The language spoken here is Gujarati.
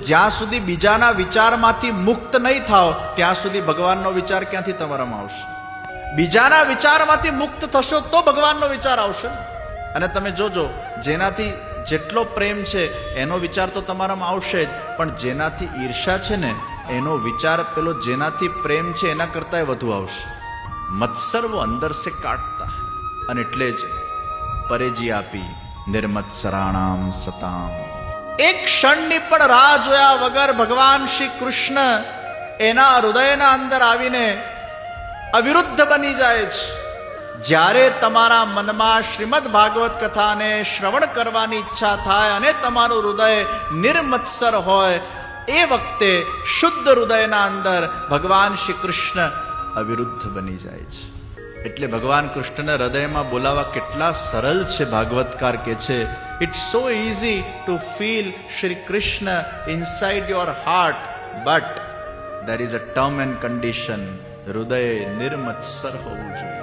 જ્યાં સુધી બીજાના વિચારમાંથી મુક્ત નહીં થાઓ ત્યાં સુધી ભગવાનનો વિચાર ક્યાંથી તમારામાં આવશે? બીજાના વિચારમાંથી મુક્ત થશો તો ભગવાનનો વિચાર આવશે. અને તમે જોજો, જેનાથી જેટલો પ્રેમ છે એનો વિચાર તો તમારામાં આવશે જ, પણ જેનાથી ઈર્ષા છે ને એનો વિચાર પેલો જેનાથી પ્રેમ છે એના કરતા વધુ આવશે. મત્સર વો અંદર સે કાટતા. અને એટલે જ પરેજી આપી નિર્મત્સરાણામ સતામ. એક ક્ષણની પણ રાહ જોયા વગર ભગવાન શ્રી કૃષ્ણ એના હૃદયના અંદર આવીને અવિરુદ્ધ બની જાય છે. જ્યારે તમારા મનમાં શ્રીમદ ભાગવત કથાને શ્રવણ કરવાની ઈચ્છા થાય અને તમારું હૃદય નિર્મત્સર હોય, એ વખતે શુદ્ધ હૃદયના અંદર ભગવાન શ્રી કૃષ્ણ અવિરુદ્ધ બની જાય છે. એટલે ભગવાન કૃષ્ણને હૃદયમાં બોલાવવા કેટલા સરળ છે. ભાગવતકાર કહે છે, it's so easy to feel Shri Krishna inside your heart, but there is a term and condition. હૃદય નિર્મત્સર હોવું જોઈએ.